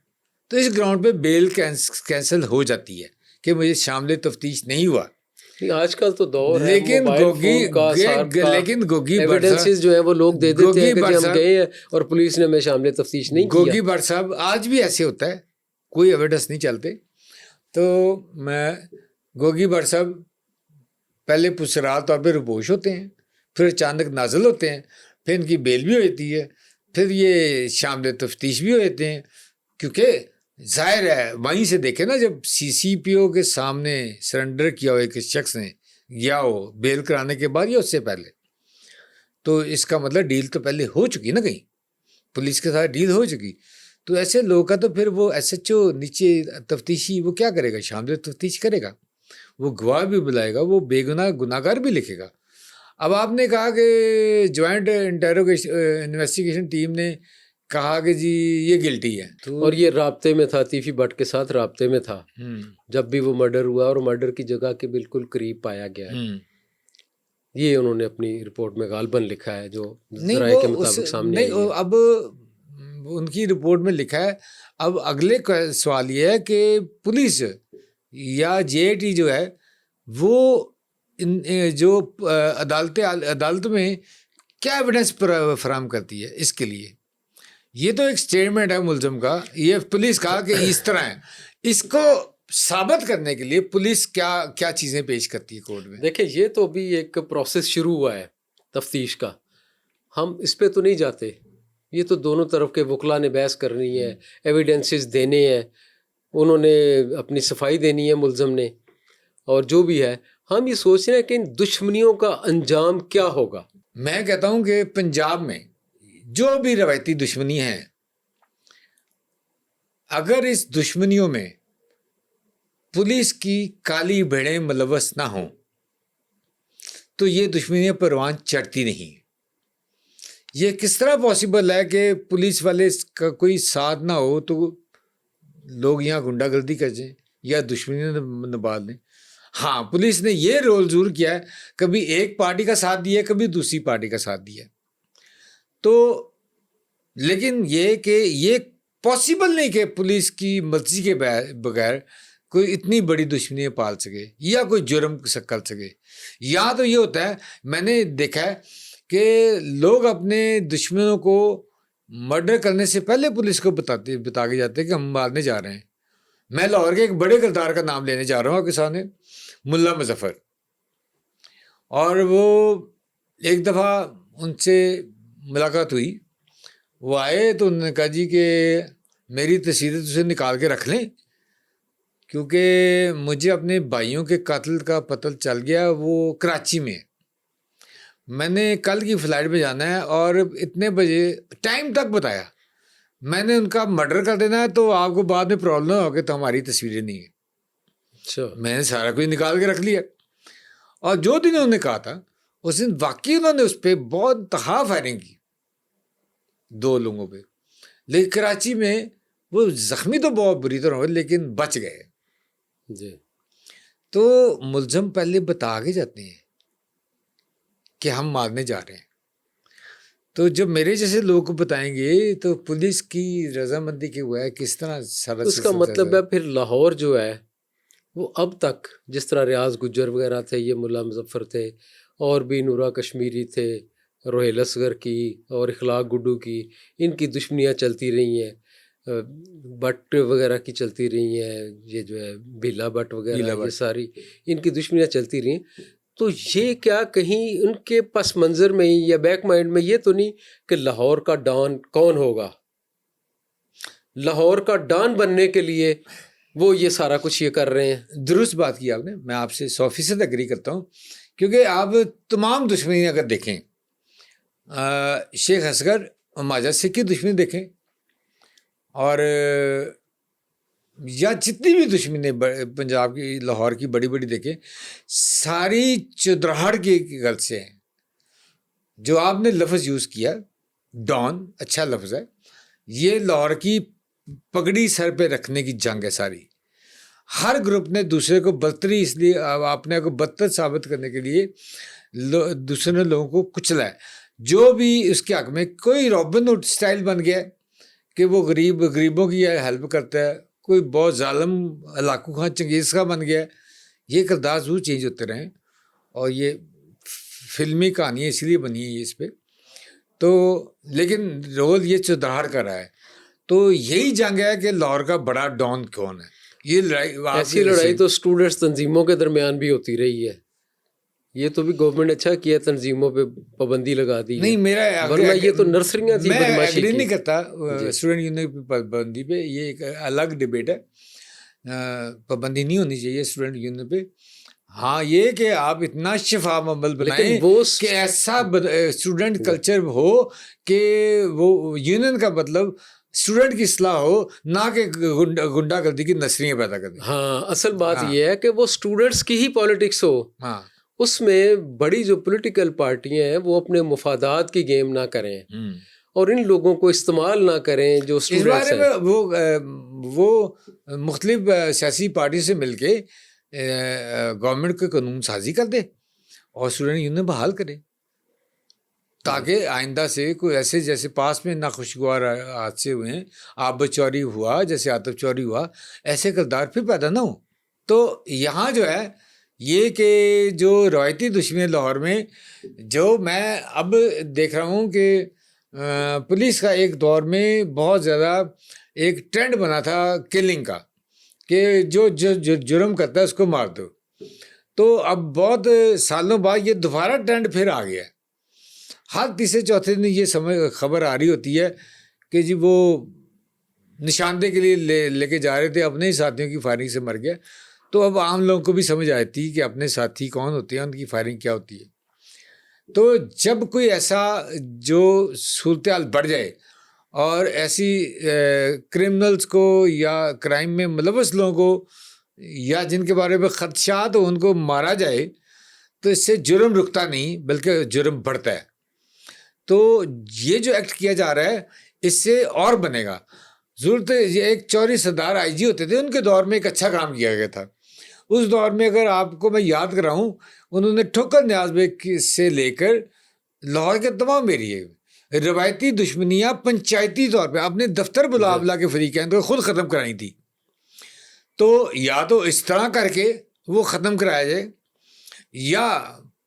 تو اس گراؤنڈ پہ بیل کینسل ہو جاتی ہے کہ مجھے شامل تفتیش نہیں ہوا.
آج کل تو دور ہے
لیکن گوگی
ایویڈنسز جو ہے وہ لوگ دے دیتے ہیں کہ ہم گئے ہیں اور پولیس نے ہمیں شامل تفتیش نہیں کیا.
گوگی بٹ صاحب آج بھی ایسے ہوتا ہے، کوئی ایویڈنس نہیں چلتے. تو میں گوگی بٹ صاحب پہلے پسرال طور پہ رپوش ہوتے ہیں، پھر اچانک نازل ہوتے ہیں، پھر ان کی بیل بھی ہو جاتی ہے، پھر یہ شامل تفتیش بھی ہو جاتے ہیں. کیونکہ ظاہر ہے وہیں سے دیکھیں نا، جب CCPO کے سامنے سرنڈر کیا ہو ایک شخص نے گیا ہو بیل کرانے کے بعد یا اس سے پہلے، تو اس کا مطلب ڈیل تو پہلے ہو چکی نا، کہیں پولیس کے ساتھ ڈیل ہو چکی. تو ایسے لوگوں کا تو پھر وہ SHO نیچے تفتیشی وہ کیا کرے گا؟ شامل تفتیش کرے گا، وہ گواہ بھی بلائے گا، وہ بے گناہ گناہگار بھی لکھے گا. اب آپ نے کہا کہ جوائنٹ انویسٹیگیشن ٹیم نے کہا کہ جی یہ گلٹی ہے،
اور یہ رابطے میں تھا، تیفی بٹ کے ساتھ رابطے میں تھا جب بھی وہ مرڈر ہوا، اور مرڈر کی جگہ کے بالکل قریب پایا گیا ہے. یہ انہوں نے اپنی رپورٹ میں غالباً لکھا ہے، جو ذرائع کے مطابق سامنے آئی ہے.
اب ان کی رپورٹ میں لکھا ہے. اب اگلے سوال یہ ہے کہ پولیس یا JIT جو ہے وہ جو عدالت میں کیا ایویڈنس فراہم کرتی ہے اس کے لیے. یہ تو ایک سٹیٹمنٹ ہے ملزم کا، یہ پولیس کہا کہ اس طرح ہے. اس کو ثابت کرنے کے لیے پولیس کیا چیزیں پیش کرتی ہے کورٹ میں؟
دیکھیں یہ تو بھی ایک پروسیس شروع ہوا ہے تفتیش کا، ہم اس پہ تو نہیں جاتے. یہ تو دونوں طرف کے وکلاء نے بحث کرنی ہے، ایویڈنسز دینے ہیں، انہوں نے اپنی صفائی دینی ہے ملزم نے، اور جو بھی ہے ہم یہ سوچ رہے ہیں کہ ان دشمنیوں کا انجام کیا ہوگا.
میں کہتا ہوں کہ پنجاب میں جو بھی روایتی دشمنی ہیں، اگر اس دشمنیوں میں پولیس کی کالی بھیڑیں ملوث نہ ہوں تو یہ دشمنیاں پروان چڑھتی نہیں. یہ کس طرح پاسبل ہے کہ پولیس والے کا کوئی ساتھ نہ ہو تو لوگ یہاں غنڈہ گردی کر جائیں یا دشمنیاں نبھال لیں؟ ہاں، پولیس نے یہ رول ضرور کیا ہے، کبھی ایک پارٹی کا ساتھ دیا، کبھی دوسری پارٹی کا ساتھ دیا. تو لیکن یہ کہ یہ پاسبل نہیں کہ پولیس کی مرضی کے بغیر کوئی اتنی بڑی دشمنیاں پال سکے یا کوئی جرم کر سکے. یا تو یہ ہوتا ہے، میں نے دیکھا ہے کہ لوگ اپنے دشمنوں کو مرڈر کرنے سے پہلے پولیس کو بتا کے جاتے ہیں کہ ہم مارنے جا رہے ہیں. میں لاہور کے ایک بڑے کردار کا نام لینے جا رہا ہوں آپ کے سامنے، ملا مظفر. اور وہ ایک دفعہ ان سے ملاقات ہوئی، وہ آئے تو انہوں نے کہا جی کہ میری تصویریں اسے نکال کے رکھ لیں کیونکہ مجھے اپنے بھائیوں کے قاتل کا پتہ چل گیا، وہ کراچی میں. میں نے کل کی فلائٹ پہ جانا ہے اور اتنے بجے ٹائم تک بتایا، میں نے ان کا مرڈر کر دینا ہے تو آپ کو بعد میں پرابلم نہ ہو کہ تو ہماری تصویریں نہیں ہیں.
اچھا،
میں نے سارا کچھ نکال کے رکھ لیا. اور جو دن انہوں نے کہا تھا اس دن واقعی انہوں نے اس پہ بہت انتہا فائرنگ کی 2 لوگوں پہ. لیکن کراچی میں وہ زخمی تو بہت بری طرح ہوئے لیکن بچ گئے.
جی.
تو ملزم پہلے بتا کے جاتے ہیں کہ ہم مارنے جا رہے ہیں، تو جب میرے جیسے لوگوں کو بتائیں گے تو پولیس کی رضامندی کی ہوا ہے کس طرح سارا
اس کا مطلب ہے پھر لاہور جو ہے وہ اب تک جس طرح ریاض گجر وغیرہ تھے، یہ ملا مظفر تھے، اور بھی نورا کشمیری تھے، روہیل اصغر کی اور اخلاق گڈو کی، ان کی دشمنیاں چلتی رہی ہیں، بٹ وغیرہ کی چلتی رہی ہیں، یہ جو ہے بھیلا بٹ وغیرہ، یہ ساری ان کی دشمنیاں چلتی رہی ہیں. تو یہ کیا کہیں ان کے پس منظر میں یا بیک مائنڈ میں یہ تو نہیں کہ لاہور کا ڈان کون ہوگا؟ لاہور کا ڈان بننے کے لیے وہ یہ سارا کچھ یہ کر رہے ہیں.
درست بات کی آپ نے، میں آپ سے 100% اگری کرتا ہوں. کیونکہ آپ تمام دشمنی اگر دیکھیں، شیخ اصغر اور ماجد سکھ کی دشمنی دیکھیں، اور یا جتنی بھی دشمنی پنجاب کی لاہور کی بڑی بڑی دیکھیں، ساری چودراہٹ کی غلط سے ہیں. جو آپ نے لفظ یوز کیا ڈان، اچھا لفظ ہے. یہ لاہور کی پگڑی سر پہ رکھنے کی جنگ ہے ساری. ہر گروپ نے دوسرے کو برتری، اس لیے اپنے کو بدتر ثابت کرنے کے لیے دوسرے لوگوں کو کچلا ہے. جو بھی اس کے حق میں کوئی رابن ہوڈ سٹائل بن گیا کہ وہ غریبوں کی ہیلپ کرتا ہے، کوئی بہت ظالم ہلاکو خان چنگیز کا بن گیا. یہ کردار ضرور چینج ہوتے رہے، اور یہ فلمی کہانی اس لیے بنی ہے اس پہ. تو لیکن رول یہ چودراہٹ کر رہا ہے. تو یہی جنگ ہے کہ لاہور کا بڑا ڈان کون ہے. یہ لڑائی،
ایسی لڑائی تو اسٹوڈنٹس تنظیموں کے درمیان بھی ہوتی رہی ہے. یہ تو بھی گورنمنٹ اچھا کیا، تنظیموں پہ پابندی لگا دی.
نہیں، میرا
ورنہ یہ تو نرسریاں تھی
میں
بدماشی
ایگری
کی.
نہیں کرتا اسٹوڈنٹ یونین پہ پابندی پہ، یہ ایک الگ ڈبیٹ ہے. پابندی نہیں ہونی چاہیے اسٹوڈنٹ یونین پہ. ہاں، یہ کہ آپ اتنا شفاف عمل بنائیں کہ ایسا اسٹوڈنٹ کلچر ہو کہ وہ یونین کا مطلب اسٹوڈنٹ کی اصلاح ہو، نہ کہ گنڈا گردی کی نسریاں پیدا کر دیں.
ہاں، اصل بات یہ ہے کہ وہ اسٹوڈنٹس کی ہی پالیٹکس ہو.
ہاں،
اس میں بڑی جو پولیٹیکل پارٹیاں ہیں وہ اپنے مفادات کی گیم نہ کریں اور ان لوگوں کو استعمال نہ کریں جو
اس بارے میں وہ مختلف سیاسی پارٹی سے مل کے گورنمنٹ کو قانون سازی کر دے اور اسٹوڈنٹ یونین بحال کرے، تاکہ آئندہ سے کوئی ایسے جیسے پاس میں ناخوشگوار حادثے ہوئے ہیں، آبد چوری ہوا، جیسے آتش چوری ہوا، ایسے کردار پھر پیدا نہ ہوں. تو یہاں جو ہے یہ کہ جو روایتی دشمنی لاہور میں، جو میں اب دیکھ رہا ہوں کہ پولیس کا ایک دور میں بہت زیادہ ایک ٹرینڈ بنا تھا کلنگ کا، کہ جو جرم کرتا ہے اس کو مار دو. تو اب بہت سالوں بعد یہ دوبارہ ٹرینڈ پھر آ گیا ہے. ہر تیسرے چوتھے دن یہ خبر آ رہی ہوتی ہے کہ جی وہ نشاندہی کے لیے لے کے جا رہے تھے، اپنے ہی ساتھیوں کی فائرنگ سے مر گیا. تو اب عام لوگوں کو بھی سمجھ آتی کہ اپنے ساتھی کون ہوتے ہیں، ان کی فائرنگ کیا ہوتی ہے. تو جب کوئی ایسا جو صورتحال بڑھ جائے اور ایسی کرمنلز کو یا کرائم میں ملوث لوگوں کو یا جن کے بارے میں خدشات ہو ان کو مارا جائے تو اس سے جرم رکتا نہیں بلکہ جرم بڑھتا ہے. تو یہ جو ایکٹ کیا جا رہا ہے اس سے اور بنے گا. ضرورت یہ ایک چوری سردار آئی جی ہوتے تھے، ان کے دور میں ایک اچھا کام کیا گیا تھا. اس دور میں اگر آپ کو میں یاد کراؤں، انہوں نے ٹھوکر نیاز بیگ سے لے کر لاہور کے تمام ایریے روایتی دشمنیاں پنچایتی طور پہ اپنے دفتر بلا بلا کے فریقین کو خود ختم کرائی تھی. تو یا تو اس طرح کر کے وہ ختم کرایا جائے یا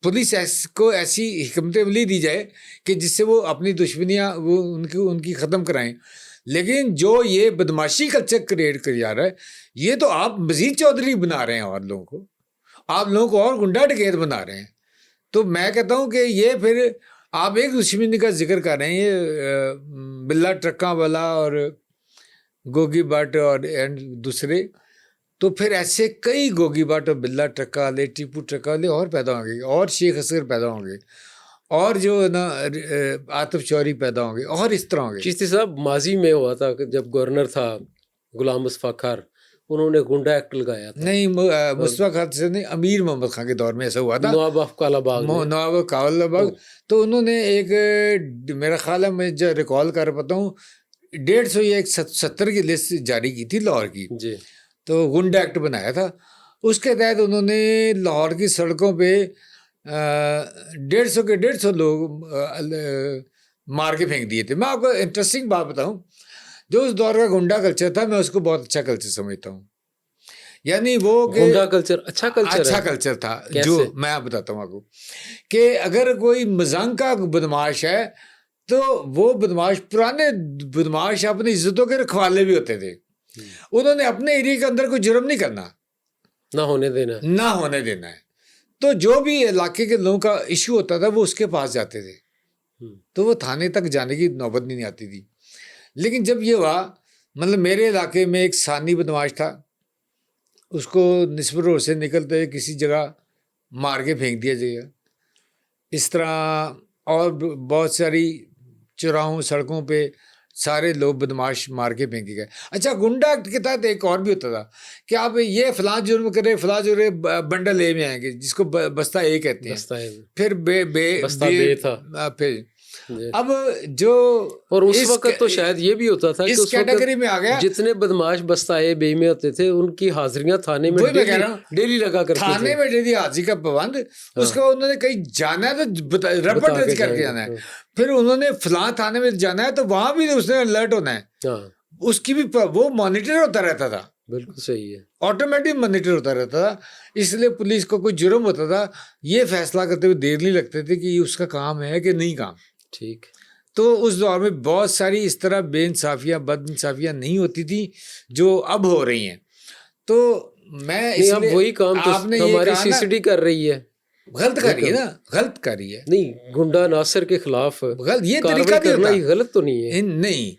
پولیس کو ایسی حکمت عملی دی جائے کہ جس سے وہ اپنی دشمنیاں وہ ان کی ختم کرائیں. لیکن جو یہ بدماشی کلچر کریٹ کر جا رہا ہے، یہ تو آپ مزید چودھری بنا رہے ہیں اور لوگوں کو، آپ لوگوں کو اور گنڈا ڈکیت بنا رہے ہیں. تو میں کہتا ہوں کہ یہ پھر آپ ایک دشمنی کا ذکر کر رہے ہیں، یہ بلا ٹرکاں والا اور گوگی بٹ اور دوسرے، تو پھر ایسے کئی گوگی بٹ اور بلا ٹرکا والے، ٹیپو ٹرکا والے اور پیدا ہوں گے، اور شیخ اصغر پیدا ہوں گے، اور جو نا عاطف شوری پیدا ہوں گے، اور اس طرح ہوں گے.
چشتی صاحب ماضی میں ہوا تھا کہ جب گورنر تھا غلام مصطفیٰ خان، انہوں نے گنڈا ایکٹ لگایا تھا.
نہیں، مصطفیٰ خان سے نہیں، امیر محمد خان کے دور میں ایسا ہوا تھا،
نواب آف کالا باغ میں.
نواب کالا باغ. تو انہوں نے ایک، میرا خیال ہے میں جو ریکال کر پاتا ہوں، 150 یا 170 کی لسٹ جاری کی تھی لاہور کی.
جی.
تو گنڈا ایکٹ بنایا تھا. اس کے تحت انہوں نے لاہور کی سڑکوں پہ 150 کے 150 لوگ مار کے پھینک دیے تھے. میں آپ کو انٹرسٹنگ بات بتاؤں، جو اس دور کا گنڈا کلچر تھا میں اس کو بہت اچھا کلچر سمجھتا ہوں. یعنی وہ
گنڈا کلچر اچھا
کلچر تھا. جو میں آپ بتاتا ہوں آپ کو کہ اگر کوئی مزنگ کا بدماش ہے تو وہ بدماش، پرانے بدماش اپنی عزتوں کے رکھوالے بھی ہوتے تھے. انہوں نے اپنے ایریے کے اندر کوئی جرم نہیں کرنا، نہ ہونے دینا ہے. تو جو بھی علاقے کے لوگوں کا ایشو ہوتا تھا وہ اس کے پاس جاتے تھے، تو وہ تھانے تک جانے کی نوبت نہیں آتی تھی. لیکن جب یہ ہوا، مطلب میرے علاقے میں ایک ثانی بدماش تھا، اس کو نسبت روڈ سے نکلتے کسی جگہ مار کے پھینک دیا جائے. اس طرح اور بہت ساری چوراہوں سڑکوں پہ سارے لوگ بدماش مار کے پھینکے گئے. اچھا، گنڈا ایکٹ کے تحت ایک اور بھی ہوتا تھا کہ آپ یہ فلاں جرم کرے، فلاں جرم بنڈل اے میں آئیں گے، جس کو بستہ اے کہتے ہیں، پھر بے تھا. پھر اب جو
اور اس وقت تو شاید یہ بھی ہوتا تھا کہ
اس کیٹیگری میں آ گیا،
جتنے بدماش بستہ اے بے میں ہوتے تھے ان کی حاضریاں تھانے میں ڈیلی لگا کرتے تھے.
تھانے میں ڈیلی حاضری کا پابند. اس کو انہوں نے کہیں جانا ہے تو رپورٹ درج کر کے جانا ہے. پھر انہوں نے فلاں تھانے میں جانا ہے تو وہاں بھی اس نے الرٹ ہونا ہے. اس کی بھی وہ مانیٹر ہوتا رہتا تھا.
بالکل صحیح ہے،
آٹومیٹک مانیٹر ہوتا رہتا تھا. اس لیے پولیس کو کوئی جرم ہوتا تھا یہ فیصلہ کرتے ہوئے دیر نہیں لگتے تھے کہ یہ اس کا کام ہے کہ نہیں کام.
ٹھیک.
تو اس دور میں بہت ساری اس طرح بے انصافیاں، بد انصافیاں نہیں ہوتی تھیں جو اب ہو رہی ہیں. تو میں اس
لیے وہی کام آپ نے ہماری سی سی ڈی کر رہی ہے،
غلط کر رہی ہے نا، غلط کر رہی ہے.
نہیں، گنڈا ناصر کے خلاف
یہ طریقہ
کرنا ہی غلط تو نہیں ہے.
نہیں،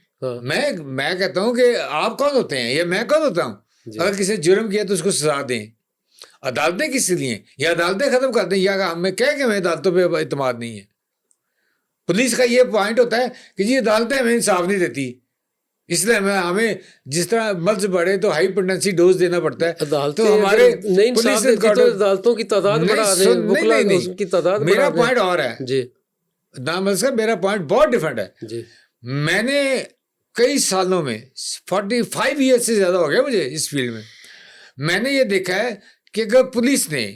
میں کہتا ہوں کہ آپ کون ہوتے ہیں یا میں کون ہوتا ہوں؟ اگر کسی جرم کیا تو اس کو سزا دیں. عدالتیں کس لیے؟ یا عدالتیں ختم کر دیں، یا ہمیں کہہ کہ ہمیں عدالتوں پہ اعتماد نہیں ہے. پولیس کا یہ پوائنٹ ہوتا ہے کہ جی عدالتیں ہمیں انصاف نہیں دیتی، اس لیے ہمیں جس طرح مرض بڑھے تو ہائی پوٹینسی ڈوز دینا پڑتا ہے. تو ہمارے
عدالتوں کی تعداد بڑھا دیں، کی تعداد.
میرا پوائنٹ اور ہے
جی
نامل صاحب، میرا پوائنٹ بہت ڈفرینٹ ہے.
جی،
میں نے کئی سالوں میں 45 ایئر سے زیادہ ہو گیا مجھے اس فیلڈ میں نے یہ دیکھا ہے کہ اگر پولیس نے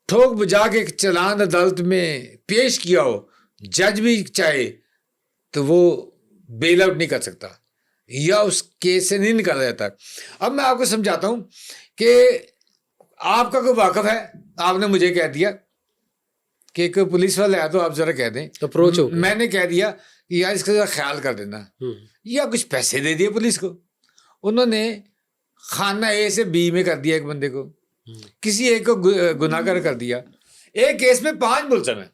ٹھوک بجا کے چلان عدالت میں پیش کیا ہو، جج بھی چاہے تو وہ بیل آؤٹ نہیں کر سکتا یا اس کیس سے نہیں نکالا جاتا. اب میں آپ کو سمجھاتا ہوں کہ آپ کا کوئی واقف ہے، آپ نے مجھے کہہ دیا کہ کوئی پولیس والے آیا تو آپ ذرا کہہ دیں،
اپروچ ہو.
میں نے کہہ دیا کہ یار اس کا ذرا خیال کر دینا، یا کچھ پیسے دے دیے پولیس کو. انہوں نے خانہ اے سے بی میں کر دیا ایک بندے کو، کسی ایک کو گناہ گار کر دیا. ایک کیس میں 5 ملزم ہیں.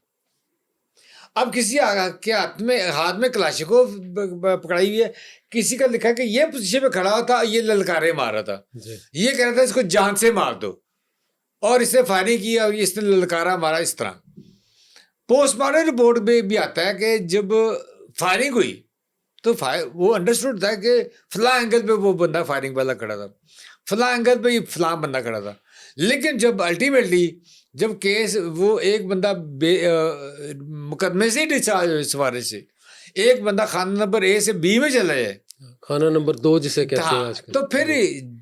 اب کسی کے ہاتھ میں کلاشنکوف پکڑائی ہوئی ہے, کسی کا لکھا کہ یہ پوزیشن پہ کھڑا ہوا تھا, یہ للکارے مار رہا تھا, یہ کہہ رہا تھا اس کو جان سے مار دو, اور اس نے فائرنگ کی اور اس نے للکارا مارا. اس طرح پوسٹ مارٹم رپورٹ میں بھی آتا ہے کہ جب فائرنگ ہوئی تو وہ انڈرسٹوڈ تھا کہ فلاں اینگل پہ وہ بندہ فائرنگ والا کھڑا تھا, فلاں اینگل پہ یہ فلاں بندہ کھڑا تھا. لیکن جب الٹیمیٹلی جب کیس وہ ایک بندہ مقدمے سے ہی ڈسچارج ہوئے سوارے سے, ایک بندہ خانہ نمبر اے سے بی میں چلا جائے,
خانہ نمبر 2 جسے کہتے ہیں آج کل,
تو پھر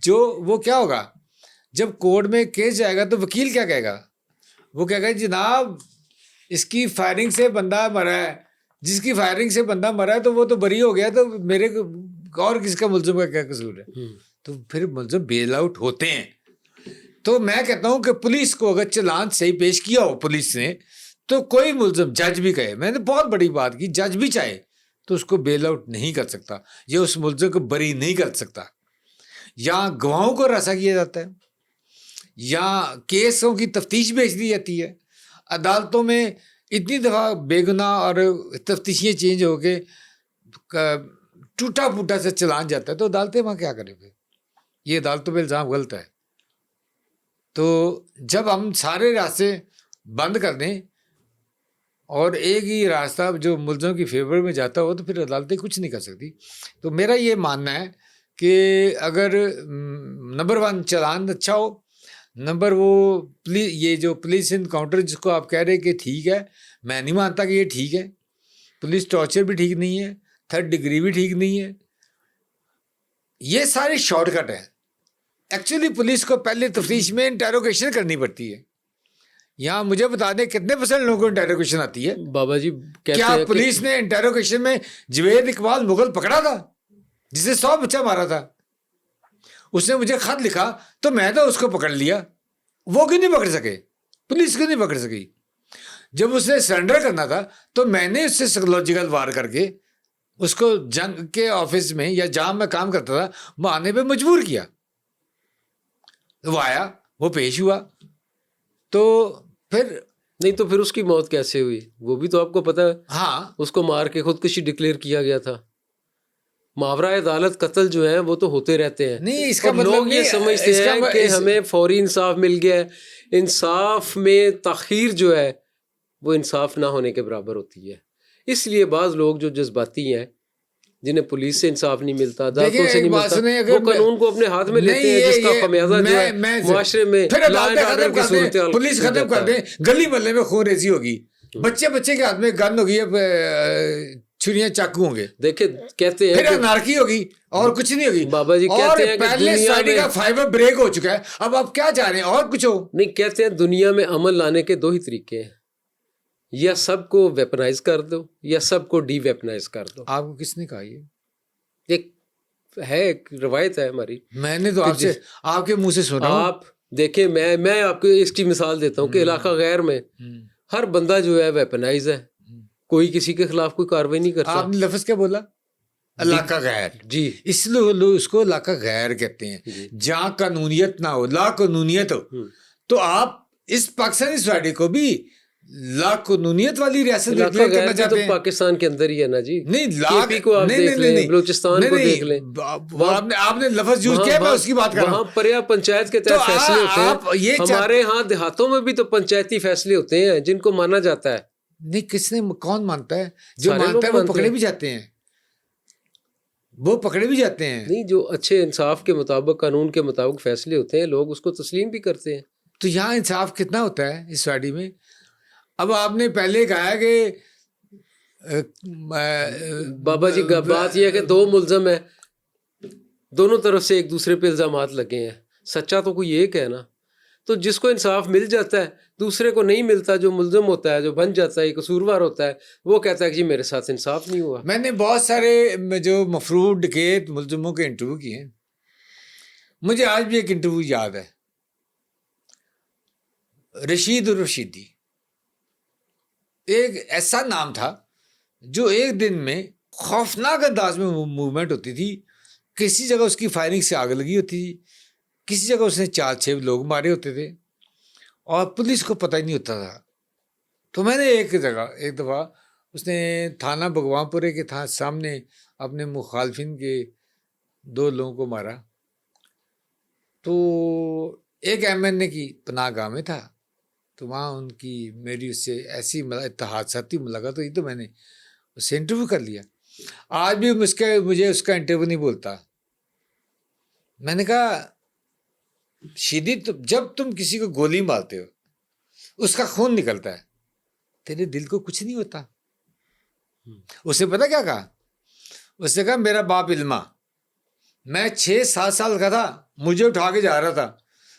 جو وہ کیا ہوگا جب کورٹ میں کیس جائے گا تو وکیل کیا کہے گا؟ وہ کہے گا جناب اس کی فائرنگ سے بندہ مرا ہے, جس کی فائرنگ سے بندہ مرا ہے تو وہ تو بری ہو گیا, تو میرے اور کس کا ملزم کا کیا قصور ہے؟ تو پھر ملزم بیل آؤٹ ہوتے ہیں. تو میں کہتا ہوں کہ پولیس کو اگر چلان صحیح پیش کیا ہو پولیس نے, تو کوئی ملزم جج بھی کہے, میں نے بہت بڑی بات کی, جج بھی چاہے تو اس کو بیل آؤٹ نہیں کر سکتا, یا اس ملزم کو بری نہیں کر سکتا. یا گواہوں کو رسا کیا جاتا ہے, یا کیسوں کی تفتیش بھیج دی جاتی ہے. عدالتوں میں اتنی دفعہ بے گناہ اور تفتیشیں چینج ہو کے ٹوٹا پھوٹا سے چلان جاتا ہے, تو عدالتیں وہاں کیا کریں؟ پھر یہ عدالتوں پہ الزام غلط ہے. تو جب ہم سارے راستے بند کر دیں اور ایک ہی راستہ جو ملزم کی فیور میں جاتا ہو, تو پھر عدالتیں کچھ نہیں کر سکتی. تو میرا یہ ماننا ہے کہ اگر نمبر 1 چلان اچھا ہو, نمبر یہ جو پولیس انکاؤنٹر جس کو آپ کہہ رہے کہ ٹھیک ہے, میں نہیں مانتا کہ یہ ٹھیک ہے. پولیس ٹارچر بھی ٹھیک نہیں ہے, 3rd ڈگری بھی ٹھیک نہیں ہے, یہ سارے شارٹ کٹ ہیں. ایکچولی پولیس کو پہلے تفتیش میں انٹیروگیشن کرنی پڑتی ہے. یہاں مجھے بتا دیں کتنے % لوگوں کو انٹیروگیشن آتی ہے؟
بابا جی
کیا پولیس نے انٹیروگیشن میں جوید اقبال مغل پکڑا تھا جسے 100 بچہ مارا تھا؟ اس نے مجھے خط لکھا تو میں تو اس کو پکڑ لیا, وہ کیوں نہیں پکڑ سکے؟ پولیس کیوں نہیں پکڑ سکی؟ جب اس نے سرنڈر کرنا تھا تو میں نے اس سے سائیکولوجیکل وار کر کے اس کو جنگ کے آفس میں یا جہاں میں کام کرتا تھا وہ آنے پہ مجبور کیا. وہ آیا, وہ پیش ہوا, تو پھر
نہیں تو پھر اس کی موت کیسے ہوئی وہ بھی تو آپ کو پتا ہے.
ہاں,
اس کو مار کے خودکشی ڈکلیئر کیا گیا تھا. ماورا عدالت قتل جو ہیں وہ تو ہوتے رہتے ہیں.
نہیں اس کا
اور
مطلب
لوگ یہ سمجھتے ہیں کہ ہمیں فوری انصاف مل گیا ہے. انصاف میں تاخیر جو ہے وہ انصاف نہ ہونے کے برابر ہوتی ہے. اس لیے بعض لوگ جو جذباتی ہیں, جنہیں پولیس سے انصاف نہیں ملتا, عدالتوں سے نہیں ملتا, وہ قانون کو اپنے ہاتھ میں لیتے ہیں, جس کا خمیازہ جو ہے معاشرے میں لا اینڈ آرڈر کی صورتحال.
پولیس ختم کر دیں, گلی محلے میں خون ریزی ہوگی, بچے کے ہاتھ میں گن ہوگی, چھریاں چاقو ہوں گے,
دیکھیں کہتے ہیں
پھر انارکی ہوگی اور کچھ نہیں ہوگی.
بابا جی کہتے ہیں کہ
پہلے سوسائٹی کا فائبر بریک ہو چکا ہے, اب آپ کیا چاہ رہے ہیں اور کچھ ہو؟
نہیں, کہتے ہیں دنیا میں امن لانے کے 2 ہی طریقے ہیں, یا سب کو ویپنائز کر دو یا سب کو ڈی ویپنائز کر دو.
آپ کو کس نے کہا یہ؟
ایک روایت ہے ہماری.
میں نے تو آپ کے منہ سے سنا.
آپ دیکھیں, میں آپ کو اس کی مثال دیتا ہوں کہ علاقہ غیر میں ہر بندہ جو ہے ویپنائز ہے, کوئی کسی کے خلاف کوئی کاروائی نہیں کرتا.
آپ نے لفظ کیا بولا؟ علاقہ غیر.
جی,
اس لیے لوگ اس کو علاقہ غیر کہتے ہیں, جہاں قانونیت نہ ہو, لا قانونیت ہو. تو آپ اس پاکستانی سوسائٹی کو بھی لا قانونیت والی ریاست کرنا چاہتے ہیں؟
پاکستان کے اندر ہی ہے نا جی.
نہیں,
KP کو آپ دیکھ لیں, بلوچستان کو دیکھ لیں,
آپ نے لفظ یوز کیا, میں اس کی بات کر رہا ہوں.
وہاں پریا پنچایت کے تحت فیصلے ہوتے ہیں. ہمارے ہاں دیہاتوں میں بھی تو پنچایتی فیصلے ہوتے ہیں جن کو مانا جاتا ہے.
نہیں, کس نے, کون مانتا ہے؟ جو مانتا ہے وہ پکڑے بھی جاتے ہیں, وہ پکڑے بھی جاتے ہیں.
نہیں, جو اچھے انصاف کے مطابق, قانون کے مطابق فیصلے ہوتے ہیں, لوگ اس کو تسلیم بھی کرتے ہیں.
تو یہاں انصاف کتنا ہوتا ہے اس سوسائٹی میں؟ اب آپ نے پہلے کہا کہ
بابا جی بات یہ ہے کہ 2 ملزم ہیں, دونوں طرف سے ایک دوسرے پہ الزامات لگے ہیں, سچا تو کوئی ایک ہے نا. تو جس کو انصاف مل جاتا ہے دوسرے کو نہیں ملتا, جو ملزم ہوتا ہے, جو بن جاتا ہے, یہ قصوروار ہوتا ہے, وہ کہتا ہے کہ جی میرے ساتھ انصاف نہیں ہوا.
میں نے بہت سارے جو مفروض ڈکیت ملزموں کے انٹرویو کیے ہیں, مجھے آج بھی ایک انٹرویو یاد ہے. رشید الرشیدی ایک ایسا نام تھا جو ایک دن میں خوفناک انداز میں موومنٹ ہوتی تھی. کسی جگہ اس کی فائرنگ سے آگ لگی ہوتی تھی, کسی جگہ اس نے 4-6 لوگ مارے ہوتے تھے اور پولیس کو پتہ ہی نہیں ہوتا تھا. تو میں نے ایک دفعہ اس نے تھانہ بھگوان پورے کے سامنے اپنے مخالفین کے 2 لوگوں کو مارا. تو ایک MNA کی پناہ گاہ میں تھا, تو وہاں ان کی میری اس سے ایسی اتحادثاتی ملاقات ہوئی, تو میں نے اس سے انٹرویو کر لیا. آج بھی مجھے اس کا انٹرویو نہیں بولتا. میں نے کہا شیدی جب تم کسی کو گولی مارتے ہو, اس کا خون نکلتا ہے, تیرے دل کو کچھ نہیں ہوتا. اسے پتا کیا کہا؟ اس نے کہا میرا باپ علما, میں 6-7 سال کا تھا, مجھے اٹھا کے جا رہا تھا,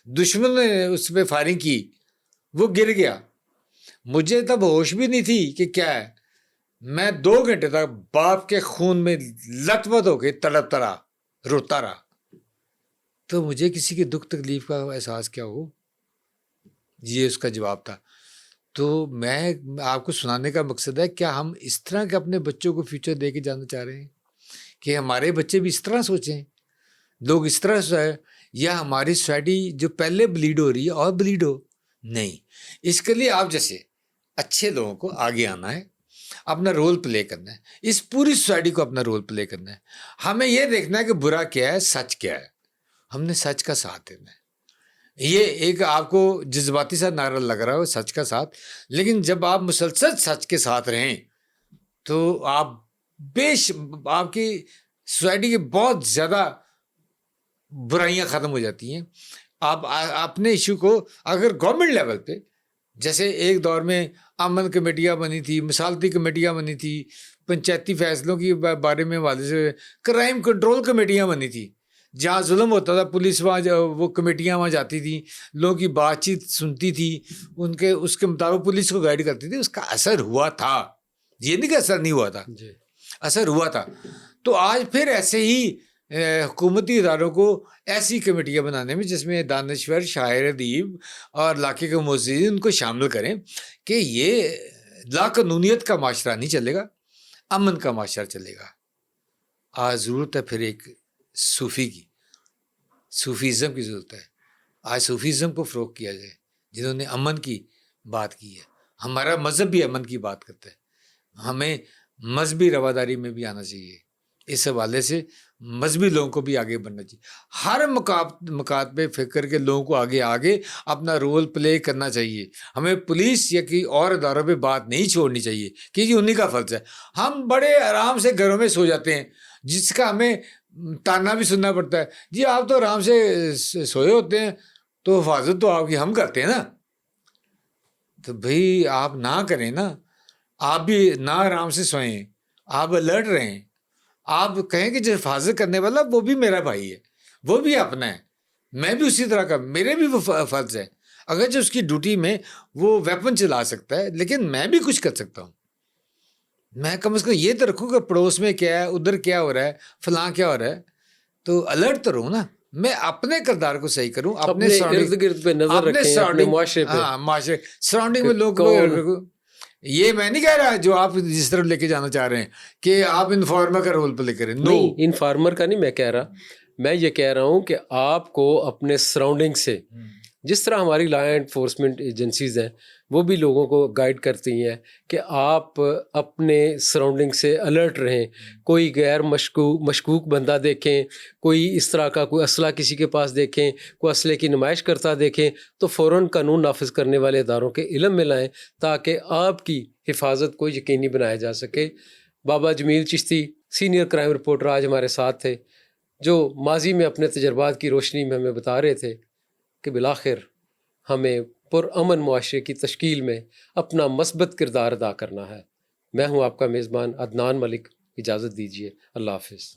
دشمن نے اس پہ فائرنگ کی, وہ گر گیا, مجھے تب ہوش بھی نہیں تھی کہ کیا ہے. میں 2 گھنٹے تک باپ کے خون میں لت پت ہو کے تڑپتا رہا, روتا رہا. تو مجھے کسی کے دکھ تکلیف کا احساس کیا ہو؟ یہ اس کا جواب تھا. تو میں آپ کو سنانے کا مقصد ہے, کیا ہم اس طرح کے اپنے بچوں کو فیوچر دے کے جانا چاہ رہے ہیں کہ ہمارے بچے بھی اس طرح سوچیں, لوگ اس طرح سوچیں, یا ہماری سوسائٹی جو پہلے بلیڈ ہو رہی ہے اور بلیڈ ہو؟ نہیں. اس کے لیے آپ جیسے اچھے لوگوں کو آگے آنا ہے, اپنا رول پلے کرنا ہے, اس پوری سوسائٹی کو اپنا رول پلے کرنا ہے. ہمیں یہ دیکھنا ہے کہ برا کیا ہے, سچ کیا ہے, ہم نے سچ کا ساتھ دینا ہے. یہ ایک آپ کو جذباتی سا نعرہ لگ رہا ہے سچ کا ساتھ, لیکن جب آپ مسلسل سچ کے ساتھ رہیں تو آپ آپ کی سوسائٹی کی بہت زیادہ برائیاں ختم ہو جاتی ہیں. آپ اپنے ایشو کو اگر گورنمنٹ لیول پہ, جیسے ایک دور میں امن کمیٹیاں بنی تھی, مثالتی کمیٹیاں بنی تھی, پنچایتی فیصلوں کے بارے میں حوالے سے کرائم کنٹرول کمیٹیاں بنی تھی, جہاں ظلم ہوتا تھا پولیس وہاں وہ کمیٹیاں وہاں جاتی تھیں, لوگوں کی بات چیت سنتی تھی, اس کے مطابق پولیس کو گائیڈ کرتی تھی. اس کا اثر ہوا تھا, یہ نہیں کہ اثر نہیں ہوا تھا, اثر ہوا تھا. تو آج پھر ایسے ہی حکومتی اداروں کو ایسی کمیٹیاں بنانے میں جس میں دانشور, شاعر, ادیب اور علاقے کے معززین ان کو شامل کریں کہ یہ لا قانونیت کا معاشرہ نہیں چلے گا, امن کا معاشرہ چلے گا. آج ضرورت ہے پھر ایک صوفیزم کی ضرورت ہے. آج صوفیزم کو فروغ کیا جائے, جنہوں نے امن کی بات کی ہے. ہمارا مذہب بھی امن کی بات کرتا ہے, ہمیں مذہبی رواداری میں بھی آنا چاہیے. اس حوالے سے مذہبی لوگوں کو بھی آگے بڑھنا چاہیے. ہر مقام پہ فکر کے لوگوں کو آگے اپنا رول پلے کرنا چاہیے. ہمیں پولیس یا کہ اور اداروں پہ بات نہیں چھوڑنی چاہیے کہ یہ انہیں کا فرض ہے. ہم بڑے آرام سے گھروں میں سو جاتے ہیں, جس کا ہمیں تانا بھی سننا پڑتا ہے, جی آپ تو آرام سے سوئے ہوتے ہیں, تو حفاظت تو آپ کی ہم کرتے ہیں نا. تو بھائی آپ نہ کریں نا, آپ بھی نہ آرام سے سوئیں, آپ الرٹ رہیں. آپ کہیں کہ جو حفاظت کرنے والا وہ بھی میرا بھائی ہے, وہ بھی اپنا ہے, میں بھی اسی طرح کا, میرے بھی وہ فرض ہے. اگر جو اس کی ڈیوٹی میں وہ ویپن چلا سکتا ہے, لیکن میں بھی کچھ کر سکتا ہوں. میں کم از کم یہ تو رکھوں کہ پڑوس میں کیا ہے, ادھر کیا ہو رہا ہے, فلاں کیا ہو رہا ہے, تو الرٹ تو رہوں نا. میں اپنے کردار کو صحیح کروں, اپنے
ارد گرد پہ نظر رکھیں, اپنے معاشرے پہ,
ہاں معاشرے سراؤنڈنگ میں لوگ کو. یہ میں نہیں کہہ رہا جو آپ جس طرف لے کے جانا چاہ رہے ہیں کہ آپ انفارمر کا رول پلے کریں.
نہیں, انفارمر کا نہیں میں کہہ رہا, میں یہ کہہ رہا ہوں کہ آپ کو اپنے سراؤنڈنگ سے, جس طرح ہماری لا انفورسمنٹ ایجنسیز ہیں وہ بھی لوگوں کو گائیڈ کرتی ہیں کہ آپ اپنے سراؤنڈنگ سے الرٹ رہیں. کوئی غیر مشکوک بندہ دیکھیں, کوئی اس طرح کا کوئی اسلحہ کسی کے پاس دیکھیں, کوئی اسلحے کی نمائش کرتا دیکھیں, تو فوراً قانون نافذ کرنے والے اداروں کے علم میں لائیں تاکہ آپ کی حفاظت کو یقینی بنایا جا سکے. بابا جمیل چشتی سینئر کرائم رپورٹر آج ہمارے ساتھ تھے, جو ماضی میں اپنے تجربات کی روشنی میں ہمیں بتا رہے تھے کہ بالآخر ہمیں پرامن معاشرے کی تشکیل میں اپنا مثبت کردار ادا کرنا ہے. میں ہوں آپ کا میزبان عدنان ملک, اجازت دیجیے, اللہ حافظ.